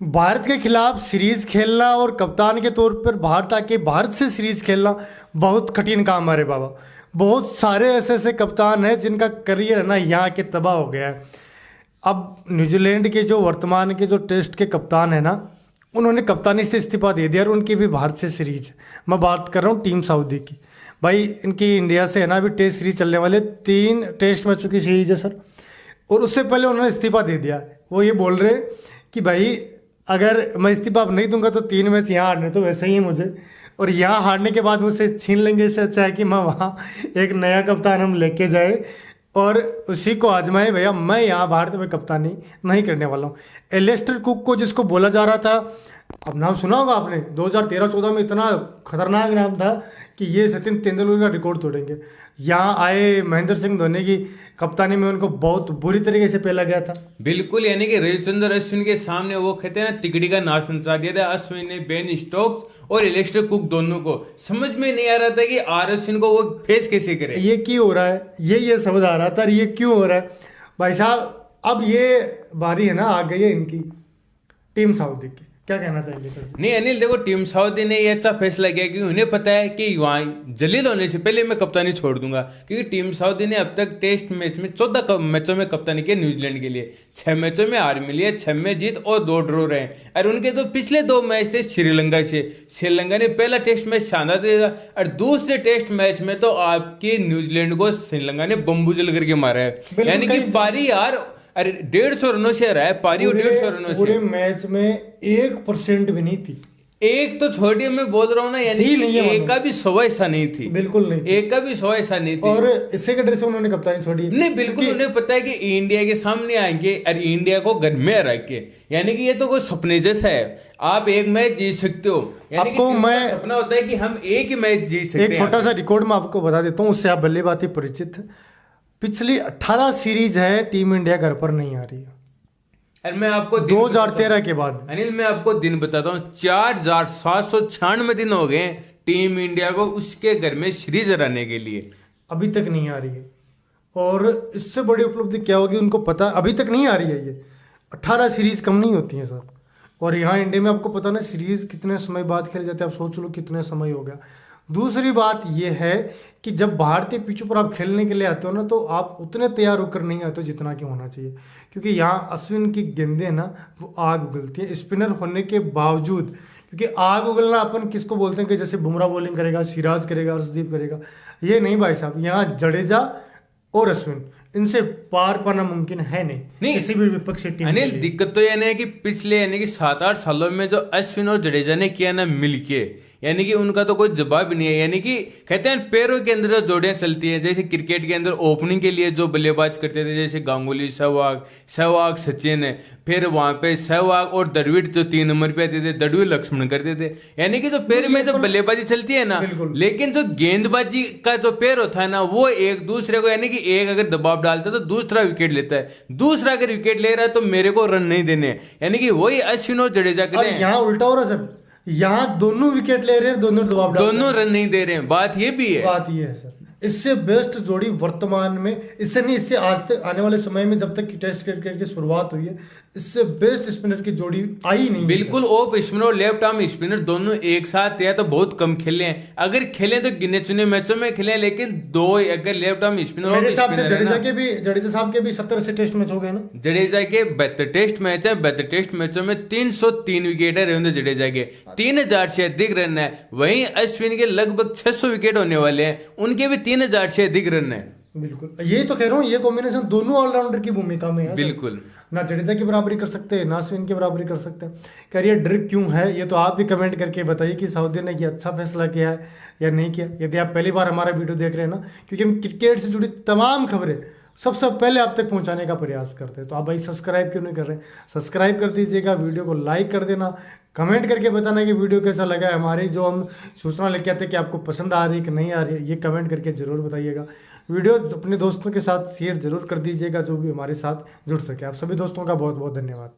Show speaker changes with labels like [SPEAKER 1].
[SPEAKER 1] भारत के खिलाफ सीरीज खेलना और कप्तान के तौर पर भारत आके भारत से सीरीज खेलना बहुत कठिन काम है रे बाबा। बहुत सारे ऐसे ऐसे कप्तान हैं जिनका करियर है ना यहाँ के तबाह हो गया है। अब न्यूजीलैंड के जो वर्तमान के जो टेस्ट के कप्तान है ना, उन्होंने कप्तानी से इस्तीफा दे दिया और उनकी भी भारत से सीरीज। मैं बात कर रहा हूँ टीम सऊदी की। भाई इनकी इंडिया से है ना अभी टेस्ट सीरीज चलने वाले 3 टेस्ट मैचों की सीरीज है सर, और उससे पहले उन्होंने इस्तीफा दे दिया। वो ये बोल रहे कि भाई अगर मैं इस्तीफा अब नहीं दूंगा तो 3 मैच यहाँ हारने तो वैसे ही है मुझे, और यहाँ हारने के बाद मुझसे छीन लेंगे। इससे अच्छा है कि मैं वहाँ एक नया कप्तान हम लेके जाए और उसी को आजमाए। भैया मैं यहाँ भारत में कप्तानी नहीं करने वाला हूँ। एलिस्टर कुक को जिसको बोला जा रहा था, अब नाम सुना होगा आपने, 2013-14 में इतना खतरनाक नाम था कि ये सचिन तेंदुलकर का रिकॉर्ड तोड़ेंगे। यहाँ आए महेंद्र सिंह धोनी की कप्तानी में उनको बहुत बुरी तरीके से पेला गया था।
[SPEAKER 2] बिल्कुल, यानी कि रविचंद्र अश्विन के सामने वो कहते हैं ना तिकड़ी का नाश नचा दिया था। अश्विन ने बेन स्टोक्स और एलिस्टर कुक दोनों को समझ में नहीं आ रहा था कि आर अश्विन को वो फेस कैसे करे।
[SPEAKER 1] ये क्यों हो रहा है, ये समझ आ रहा था ये क्यों हो रहा है भाई साहब। अब ये बारी है ना आ गई है इनकी टीम सऊदी की, क्या कहना चाहिए सर?
[SPEAKER 2] नहीं अनिल, देखो टीम सऊदी ने ये अच्छा फैसला किया क्योंकि उन्हें पता है कि वहाँ जलील होने से पहले मैं कप्तानी छोड़ दूंगा। क्योंकि टीम सऊदी ने अब तक टेस्ट मैच में 14 मैचों में कप्तानी की न्यूजीलैंड के लिए। 6 मैचों में हार मिली है, 6 में जीत और 2 ड्रॉ रहे। और उनके तो पिछले 2 मैच थे श्रीलंका से। श्रीलंका ने पहला टेस्ट मैच शानदार दिया और दूसरे टेस्ट मैच में तो आपकी न्यूजीलैंड को श्रीलंका ने बम्बूजल करके मारा है। यानी कि पारी यार अरे 150 रनों से रहा है पारी, और 150 रनों से पूरे
[SPEAKER 1] मैच में 1% भी नहीं थी।
[SPEAKER 2] एक तो छोटी मैं बोल रहा हूँ ना, यानी कि एक का भी 100 ऐसा नहीं थी।
[SPEAKER 1] बिल्कुल नहीं,
[SPEAKER 2] एक का भी 100 ऐसा नहीं थी।
[SPEAKER 1] और इससे के डर से उन्होंने कप्तानी छोड़ी
[SPEAKER 2] नहीं, बिल्कुल उन्हें पता है कि इंडिया के सामने आएंगे और इंडिया को घर में हरा के, यानी कि ये तो कोई सपने जैसा है। आप एक मैच जीत सकते हो, यानी
[SPEAKER 1] आपको मैं
[SPEAKER 2] सपना होता है कि हम एक ही मैच जीत सकते हैं।
[SPEAKER 1] एक छोटा सा रिकॉर्ड मैं आपको बता देता हूँ, उससे आप भली बात ही परिचित है। पिछली 18 सीरीज है टीम इंडिया घर पर नहीं आ रही है।
[SPEAKER 2] और मैं आपको
[SPEAKER 1] 2013 के बाद
[SPEAKER 2] अनिल मैं आपको दिन बताता हूँ, 4796 दिन हो गए टीम इंडिया को उसके घर में सीरीज हराने के लिए,
[SPEAKER 1] अभी तक नहीं आ रही है। और इससे बड़ी उपलब्धि क्या होगी उनको पता, अभी तक नहीं आ रही है। ये 18 सीरीज कम नहीं होती है सर। और यहाँ इंडिया में आपको पता ना सीरीज कितने समय बाद खेले जाते हैं, आप सोच लो कितने समय हो गया। दूसरी बात यह है कि जब भारतीय पिचों पर आप खेलने के लिए आते हो ना, तो आप उतने तैयार होकर नहीं आते हो जितना कि होना चाहिए। क्योंकि यहाँ अश्विन की गेंदें ना वो आग उगलती है स्पिनर होने के बावजूद। क्योंकि आग उगलना अपन किसको बोलते हैं कि जैसे बुमराह बॉलिंग करेगा, सिराज करेगा, अर्शदीप करेगा, ये नहीं भाई साहब। यहाँ जडेजा और अश्विन, इनसे पार पाना मुमकिन है नहीं किसी भी विपक्षी टीम।
[SPEAKER 2] अनिल दिक्कत तो यानी है कि पिछले यानी कि 7-8 सालों में जो अश्विन और जडेजा ने किया ना मिलके, यानी कि उनका तो कोई जवाब नहीं है। यानी कि कहते हैं पैरों के अंदर जो जोड़ियां चलती हैं, जैसे क्रिकेट के अंदर ओपनिंग के लिए जो बल्लेबाज करते थे जैसे गांगुली, सहवाग सचिन, फिर वहां पे सहवाग और द्रविड़ जो 3 नंबर पे आते थे, द्रविड़ लक्ष्मण करते थे। यानी कि जो पैर में जो बल्लेबाजी चलती है ना, लेकिन जो गेंदबाजी का जो पैर होता है ना, वो एक दूसरे को यानी कि एक अगर दबाव डालता है तो दूसरा विकेट लेता है, दूसरा अगर विकेट ले रहा है तो मेरे को रन नहीं देने। यानी कि वही अश्विन और जडेजा के लिए
[SPEAKER 1] यहाँ उल्टा हो रहा है सर। यहाँ दोनों विकेट ले रहे हैं, दोनों दबाव डाल रहे हैं,
[SPEAKER 2] दोनों रन नहीं दे रहे हैं। बात ये भी है,
[SPEAKER 1] बात ये है सर। इससे बेस्ट जोड़ी वर्तमान में, इससे नहीं, इससे आज तक आने वाले समय में जब तक की टेस्ट क्रिकेट की शुरुआत हुई है, इससे बेस्ट स्पिनर की जोड़ी आई नहीं।
[SPEAKER 2] बिल्कुल, ऑफ स्पिनर और लेफ्ट आर्म स्पिनर दोनों एक साथ या तो बहुत कम खेले हैं। अगर खेले तो गिने चुने मैचों में खेले, लेकिन 2 अगर लेफ्ट आर्म स्पिनर,
[SPEAKER 1] मेरे हिसाब से जडेजा साहब के भी 70 से टेस्ट मैच हो गए ना।
[SPEAKER 2] जडेजा के 72 टेस्ट मैच है, 72 टेस्ट मैचों में 303 विकेट है रविंद्र जडेजा के, 3000 से अधिक रन है। वहीं अश्विन के लगभग 600 विकेट होने वाले हैं, उनके भी 3000 से अधिक रन है।
[SPEAKER 1] बिल्कुल, यही तो कह रहा हूँ, ये कॉम्बिनेशन दोनों ऑलराउंडर की भूमिका में है।
[SPEAKER 2] बिल्कुल,
[SPEAKER 1] ना जडेजा की बराबरी कर सकते हैं, ना अश्विन की बराबरी कर सकते हैं। करियर डर क्यों है, ये तो आप भी कमेंट करके बताइए कि सऊदी ने ये अच्छा फैसला किया है या नहीं किया। यदि आप पहली बार हमारा वीडियो देख रहे हैं ना, क्योंकि हम क्रिकेट से जुड़ी तमाम खबरें सबसे पहले आप तक पहुंचाने का प्रयास करते हैं, तो आप भाई सब्सक्राइब क्यों नहीं कर रहे हैं? सब्सक्राइब कर दीजिएगा, वीडियो को लाइक कर देना, कमेंट करके बताना कि वीडियो कैसा लगा है। हमारी जो हम सूचना लेके आते हैं कि आपको पसंद आ रही है कि नहीं आ रही है, ये कमेंट करके जरूर बताइएगा। वीडियो अपने दोस्तों के साथ शेयर जरूर कर दीजिएगा जो भी हमारे साथ जुड़ सके। आप सभी दोस्तों का बहुत बहुत धन्यवाद।